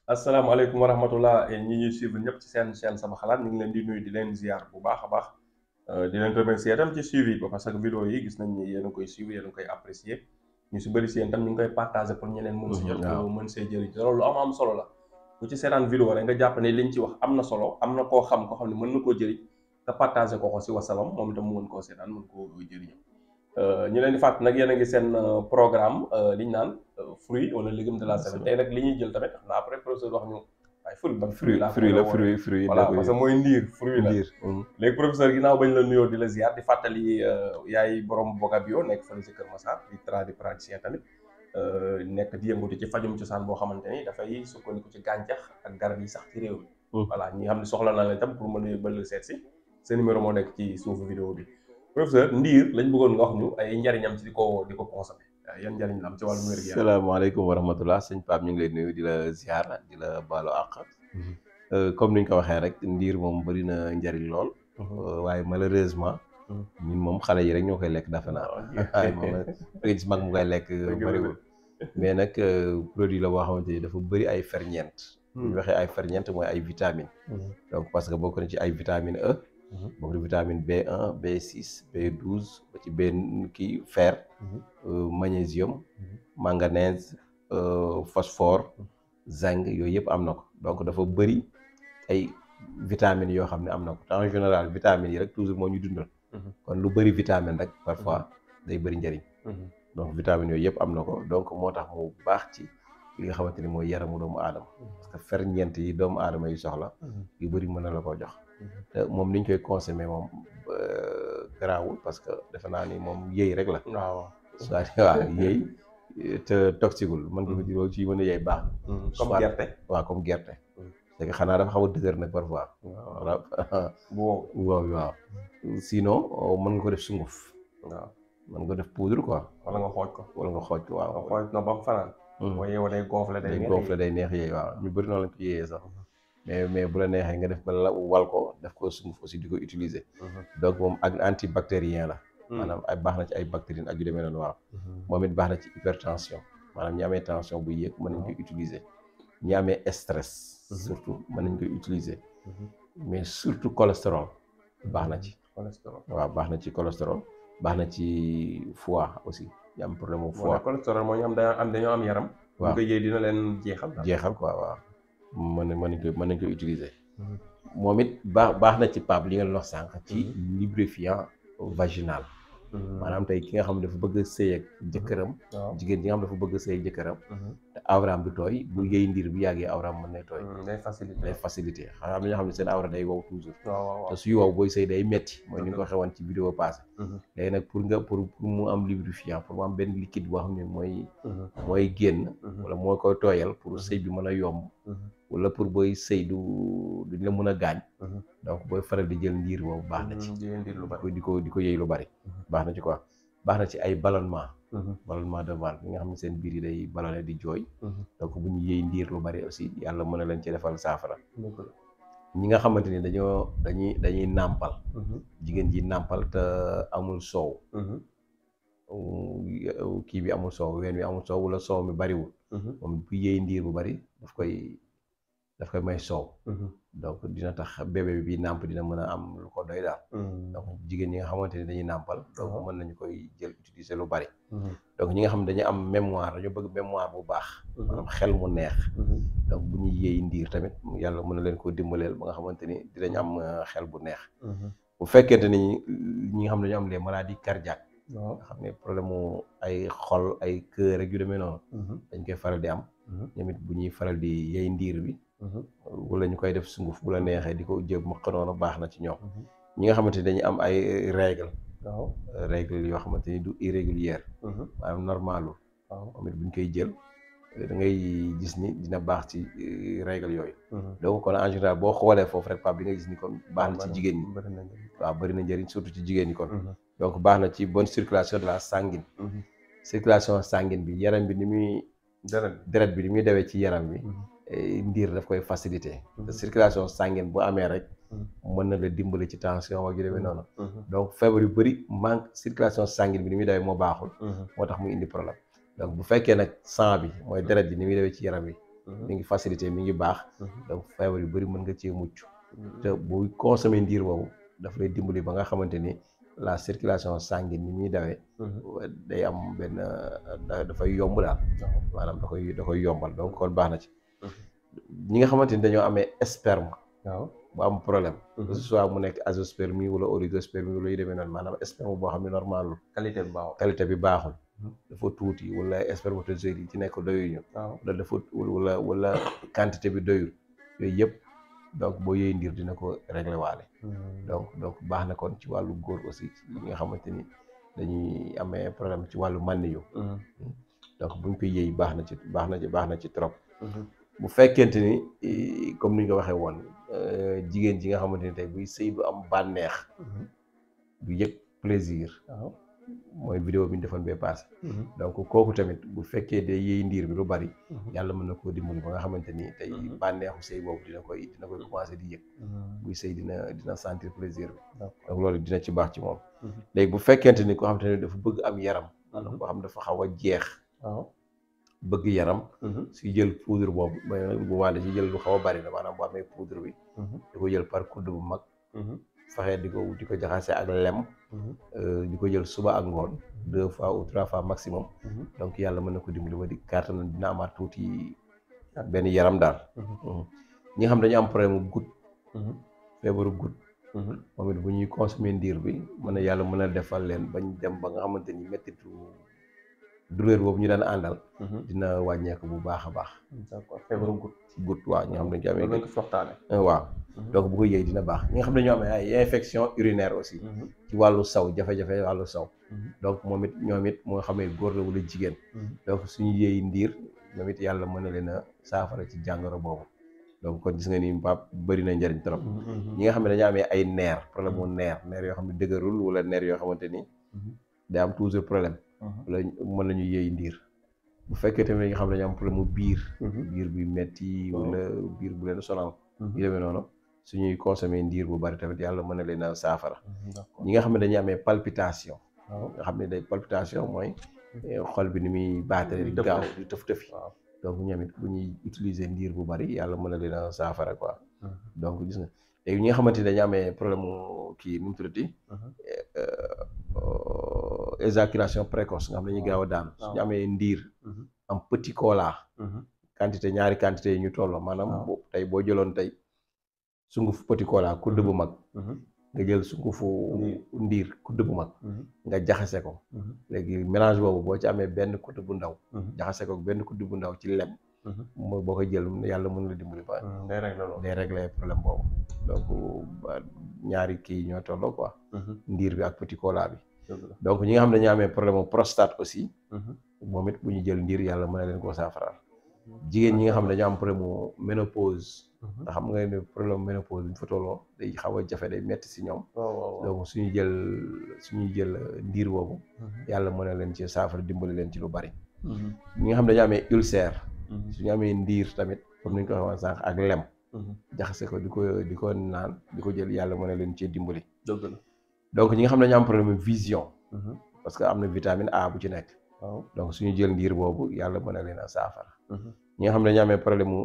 asalaamaaleykum wa rahmatullah ñi ñuy suivre ñëpp ci seen chaîne sama xalaat ñu ngi leen di nuyu di leen ziar bu baax a baax di leen remercier itam ci suivi ba parce que vidéo yi gis nañ ni yéen a koy suivre yéen a koy apprécier ñu si bëri si yéen tam ñu ngi koy partager pour ñeneen mën si jot waaw mën see jëriñ te loolu lu am solo la bu ci seetaan vidéo rek nga jàpp ne liñ ci wax am na solo am na koo xam ne mën na koo jëriñ nga partager ko si wasalam moom itam mu mën koo seetaan mën koo jëriñam ñu leen di fàtt nag yéen a ngi seen programme li ñu naan fruit wala légume de la semaine tey nag li ñuy jël tamit xam naa après professeur wax ñu waaye fruit ban fruit la fruit voilà parce que mooy ndiir fruit la ndiir. léegi professeur ginnaaw bañ la nuyoo di la ziar di fàttali yaay borom Boga Bio nekk fële ci Kër Massar di tradipraticien tamit nekk di yëngatu ci fajum cosaan boo xamante ni dafay sukkandiku ci gàncax ak garab yi sax ci réew mi voilà ñi nga xam ne soxla na leen tam pour mën a bëgg seet si seen numéro moo nekk ci suufu vidéo bi professeur ndiir lañ bëggoon nga wax ñu ay njariñam ci di ko consommer yan njariñ la am ci wàllum wér-gu-yaram. salaamaaleykum wa rahmatullah sëñ Pape ñu ngi lay nuyu di la ziar di la baalu àq. Comme ni ñu ko waxee rek ndiir moom bëri na njariñ lool. waaye malheureusement. ñun moom xale yi rek ñoo koy lekk dafa naa. waaye moom nga gis mag mu koy lekk bëriwul. mais nag produit la boo xamante ni dafa bëri ay ferñeent. bu ñu waxee ay ferñeent mooy ay vitamines. donc parce que bokk na ci ay vitamine E. bokk na vitamine B1 B6 B12 ba ci benn kii fer. magnésium. manganèse phosphore. zinc yooyu yëpp am na ko donc dafa bëri ay vitamines yoo xam ne am na ko te en général vitamines yi rek toujours moo ñu dundal. kon lu bëri vitamine rek parfois day bëri njëriñ. donc vitamines yooyu yëpp am na ko donc moo tax mu baax ci li nga xamante ni mooy yaramu doomu aadama. parce que ferñeent yi doomu aadama yi soxla. yu bëri mën na la koo jox. te moom ni ñu koy consommer moom garaawul parce que defe naa ni moom yëy rek la. waaw waaw yëy te toxigul mën nga ko ci mën a yëy baax. comme gerte. waaw comme gerte. c'est que xanaa dafa xaw a dëgër nag parfois. waaw bu wow waaw. sinon mën nga ko def sunguf. waaw mën nga ko def poudre quoi. wala nga xooj ko. wala nga xooj ko waaw. nga xooj na ba mu fanaan. boo yeewoo day gonflé day neex yéey waaw ñu bëri noonu lañ ko yéeyee sax. mais bu la neexee nga def ba la wal ko def ko sunguf aussi di ko utiliser. donc moom ak antibactérien la. maanaam ay baax na ci ay bactéries ak yu demee noonu waaw. moom it baax na ci hypertension maanaam ñi amee tension bu yéeg mën nañ koy utiliser. ñi amee stress. surtout mën nañ koy utiliser. mais surtout cholestérol baax na ci. cholestérol waaw baax na ci cholestérol baax na ci foie aussi ñu am problème mu foie. cholestérol mooy ñu am dañoo am yaram. waaw bu ko yëy dina leen jeexal quoi waaw. mën nañ koy utiliser. moom it baax na ci Pape li nga wax sànq. ci lubrifiant vaginal. maanaam tey ki nga xam ne dafa bëgg a sëy ak jëkkëram. jigéen ji nga xam ne dafa bëgg a sëy ak jëkkëram. te awraam du tooy bu yëy ndiir bu yàggee awraam mën nay tooy. day facilité xam ne ñoo xam ne seen awra day wow toujours. te suy wow booy sëy day metti mooy ni nga ko xewoon ci vidéo passé. léegi nag pour mu am lubrifiant pour mu am benn liquide boo xam ne mooy génn. wala moo koy tooyal pour sëy bi mën a yomb. wala pour booy sëy duñ la mën a gaañ. donc booy faral di jël ndiir boobu baax na ci. di ko yëy lu bari. baax na ci quoi baax na ci ay ballonnement. ballonnement de ventre ñi nga xam ne seen biir yi day ballonné di jooy. donc bu ñu yëy ndiir lu bari aussi yàlla mën na leen ci defal saafara. ñi nga xamante ni dañuy nàmpal. jigéen ji nàmpal te amul soow. kii bi amul soow ween wi amul soow wala soow mi bariwul. moom bu yëy ndiir bu bari daf koy may soow. donc dina tax bébé bi nàmp dina mën a am lu ko doy daal. donc jigéen ñi nga xamante ni dañuy nàmpal. donc mën nañu koy jël utiliser lu bari. donc ñi nga xam ne dañu am mémoire dañoo bëgg mémoire bu baax. maanaam xel mu neex. donc bu ñuy yéey ndiir tamit yàlla mën na leen koo dimbaleel ba nga xamante ni dinañ am xel bu neex. bu fekkente ni ñi nga xam ne dañoo am les maladies cardiaques. nga xam ne problème mu ay xol ay cœur ak yu demee noonu. dañ koy faral di am. ñoom it bu ñuy faral di yéey ndiir bi. wala ñu koy def sunguf bu la neexee di ko jël maq noonu baax na ci ñoom. ñi nga xamante ni dañuy am ay règle yoo xamante ni du irrégulière. maanaam normalul. moom it bu ñu koy jël da ngay gis ni dina baax ci règle yooyu. donc kon en général boo xoolee foofu rek Pape di nga gis ni kon baax na ci jigéen ñi. waaw bëri na njëriñ surtout ci jigéen ñi kon. donc baax na ci bonne circulation de la sanguine. circulation sanguine bi yaram bi ni muy. deret bi ni muy dewee ci yaram bi. ndiir daf koy faciliter. te circulation sanguine bu amee rek. mën na la dimbali ci tension ak yu demee noonu. donc feebar yu bëri manque circulation sanguine bi ni muy dewee moo baaxul. moo tax muy indi problème donc bu fekkee nag sang bi mooy deret bi ni muy dewee ci yaram bi mi ngi facilité mi ngi baax. donc feebar yu bëri mën nga cee mucc. te bu consommer ndiir boobu daf lay dimbali ba nga xamante ni la circulation sanguine ni muy dawee. day am benn dafay yomb daal. maanaam da koy yombal donc kon baax na ci. ñi nga xamante ni dañoo amee sperme. waaw bu am problème. que ce soit mu nekk azoospermie wala oligospermie wala yu demee noonu maanaam sperme boo xam ne normalul qualité bi baaxul. dafa tuuti wala spermatozoïdes yi ci nekk doyuñu. wala dafa wala quantité bi doyul yooyu yëpp donc boo yëy ndiir dina ko régler waale. donc baax na kon ci wàllu góor aussi yi nga xamante ni dañuy amee problème ci wàllu mànniyu. donc buñ koy yëy baax na ci trop. bu fekkente ni comme ni nga waxee woon jigéen ji nga xamante ni tey buy sëy du am bànneex. du yëg plaisir. mooy vidéo bi ñu defoon bee passé. donc kooku tamit bu fekkee de yëy ndiir bi lu bari. yàlla mën na koo dimbali ba nga xamante ni tey bànneexu sëy boobu dina koy commencé di yëg. buy sëy dina sentir plaisir bi. donc loolu dina ci baax ci moom. léegi bu fekkente ni koo xamante ni dafa bëgg am yaram. maanaam koo xam dafa xaw a jeex. bëgg yaram. si jël poudre boobu bu wàll si jël lu xaw a bari la maanaam bu amee poudre bi. di ko jël par kudd bu mag. fexe di ko jaxase ak lem. di ko jël suba ak ngoon 2 fois ou 3 fois maximum. donc yàlla mën na ko dimbali ba di kàttan dina amaat tuuti benn yaram daal. ñi nga xam dañu am problème mu goutte. feebaru goutte. moom it bu ñuy consommer ndiir bi yàlla mën a defal leen bañ dem ba nga xamante ni mettitu douleur boobu ñu daan àndal. dina wàññeeku bu baax a baax. d'accord feebaru goutte waaw ñi nga xam dañ ci amee. loolu lañ ko waxtaane waaw. donc bu ko yëy dina baax ñi nga xam ne ñoo amee ay infection urinaire aussi. ci wàllu saw jafe-jafe wàllu saw. donc moom it ñoom it moo xamee góor la wala jigéen. donc suñu yëy ndiir ñoom it yàlla mën na leen a saafara ci jàngoro boobu. donc kon gis nga ni Pape bëri na njëriñ trop. ñi nga xam ne dañoo amee ay nerf problème mu nerf yoo xam ne dëgërul wala nerf yoo xamante ni. day am toujours problème. wala mën nañu yëy ndiir. bu fekkee tamit nga xam ne dañoo am problème mu biir. biir buy metti wala biir bu leen sonal. yu demee noonu suñuy consommer ndiir bu bari tamit yàlla mën na leen a saafara. ñi nga xam ne dañuy amee palpitation. nga xam ne day palpitation mooy xol bi ni muy baatare di gaaw di tëf-tëfi. donc ñoom it bu ñuy utiliser ndiir bu bari yàlla mën na leen a saafara quoi. donc gis nga léegi ñi nga xamante ni dañu amee problème mu kii nu mu tuddati. éjaculation précoce nga xam ne dañuy gaaw a daan. suñu amee ndiir. am petit cola. ñaari quantité yi ñu tolloo maanaam tey boo jëloon tey sunguf petit cola kudd bu mag. nga jël sungufu ndiir kudd bu mag. nga jaxase ko. léegi mélange boobu boo ci amee benn kudd bu ndaw. jaxase ko benn kudd bu ndaw ci lem. mooy boo ko jël yàlla mën la dimbali ba. day régler problème boobu. donc ñaari kii ñoo tolloo quoi. ndiir bi ak petit cola bi. donc ñi nga xam ne dañoo amee problème mu prostate aussi. moom it bu ñu jël ndiir yàlla mën na leen koo saafaraal. jigéen ñi nga xam ne dañoo am problème mu ménopause. nga xam nga ne problème ménopause bu ñu fa tolloo day xaw a jafe day metti si ñoom. donc suñuy jël ndiir boobu. yàlla mën na leen ci saafara dimbali leen ci lu bari. ñi nga xam ne dañoo amee ulcère. suñu amee ndiir tamit comme ni ñu ko waxee sànq ak lem. jaxase ko di ko naan di ko jël yàlla mën na leen cee dimbali. donc ñi nga xam ne dañoo am problème vision. parce que am na vitamine A bu ci nekk. donc suñu jël ndiir boobu yàlla mën na leen a saafara. ñi nga xam ne dañoo amee problème mu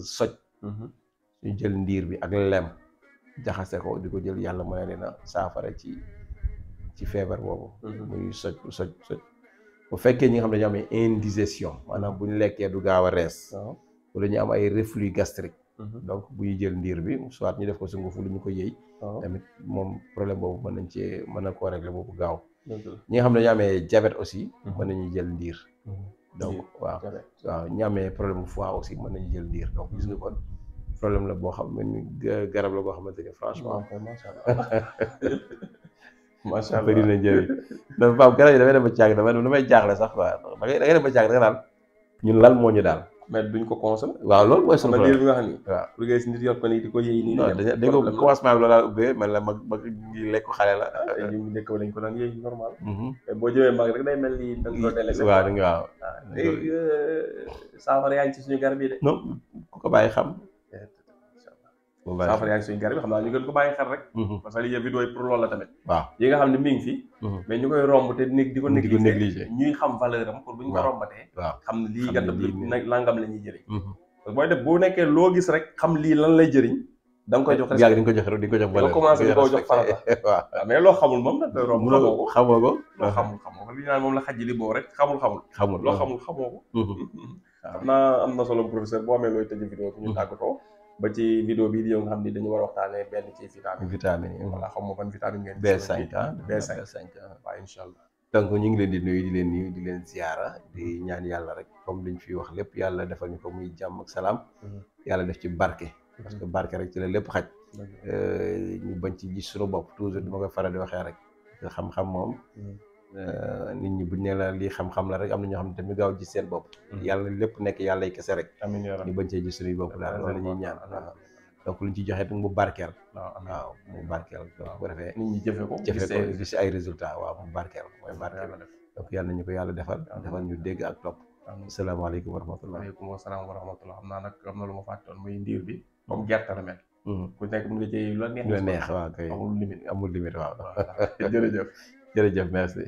soj. suñu jël ndiir bi ak lem jaxase ko di ko jël yàlla mën na leen a saafara ci feebar boobu. muy soj bu fekkee ñi nga xam ne dañoo amee indigestion maanaam bu ñu lekkee du gaaw a rees. wala ñu am ay reflux gastrique. donc bu ñu jël ndiir bi soit ñu def ko sungufu lu ñu ko yëy. tamit moom problème boobu mën na koo régler boobu gaaw. ñi nga xam ne dañoo amee diabète aussi. mën nañu jël ndiir. donc waaw ñi amee problème foie aussi mën nañu jël ndiir donc gis nga kon problème la boo xam ne garab la boo xamante ne franchement. macha allah bëri na njëriñ. donc Pape garab yi damay dem ba caag damay jaaxle sax quoi da ngay dem ba caag da nga naan ñun lan moo ñu daal. mais duñ ko consommer. waaw loolu mooy sunu problème bi nga xam ni. waaw lu ngay si nit yor ko nii di ko yëy nii. non dañ ko commencement bi loolu laa ubbee man la mag ngi lekk xale la. ñu nekk dañ ko daan yëy normal. mais boo jëmee mag rek day mel ni da nga ko délaissé. waaw da nga waaw. saafara yaa ngi ci suñu garab yi de. non ku ko bàyyi xam. saafara yaa ngi suñu garab yi xam naa ñu gën ko bàyyi xel rek parce que lii vidéo yi pour loolu la tamit waaw yi nga xam ne mi ngi fi mais ñu koy romb te di ko négliger ñuy xam valeur am pour bu ñu ko rombatee waaw xam ne lii kat nangam la ñuy jëriñ parce que booy def boo nekkee loo gis rek xam lii lan lay jëriñ da nga koy jox yàgg di nga ko jox rek di nga ko jox valeur commencé di ko jox farata waaw mais loo xamul moom nag romb xamoo ko loo xamoo ko li ñu naan moom la xaj di boo rek xamul loo xamul xamoo ko xam naa am na solo professeur boo amee looy tëj vidéo bi ñu tàggatoo ba ci vidéo bii di yow nga xam ni dañu war a waxtaanee benn ci vitamine yi voilà xam nga ban vitamine ngeen B5 B5 waaw incha allah donc ñu ngi leen di nuyu di leen ziyaara di ñaan yàlla rek comme liñ fi wax lépp yàlla defal ñu ko muy jàmm ak salaam yàlla def ci barke parce que barke rek ci la lépp xaj ñu bañ ci gis suñu bopp toujours dama koy faral di waxee rek xam-xam moom nit ñi buñ ne la lii xam-xam la rek am na ñoo xam ne tamit gaaw gis seen bopp yàlla lépp nekk yàlla y kese rek ñu bañ cee gis suñuy bopp daal loolu la ñuy ñaan donc luñ ci joxee mu barkeel waaw mu barkeel donc bu defee nit ñi jëfe ko gis ay résultats waaw mu barkeel mooy barkeel donc yàlla nañu ko yàlla defal ñu dégg ak topp asalaamaaleykum wa rahmatullah waaleykum salaam wa rahmatullah xam naa nag am na lu ma fàttoon muy ndiir bi comme gerte la mel ku nekk mën nga cee lu la neex waaw kay amul limite waaw jërëjëf jërëjëf merci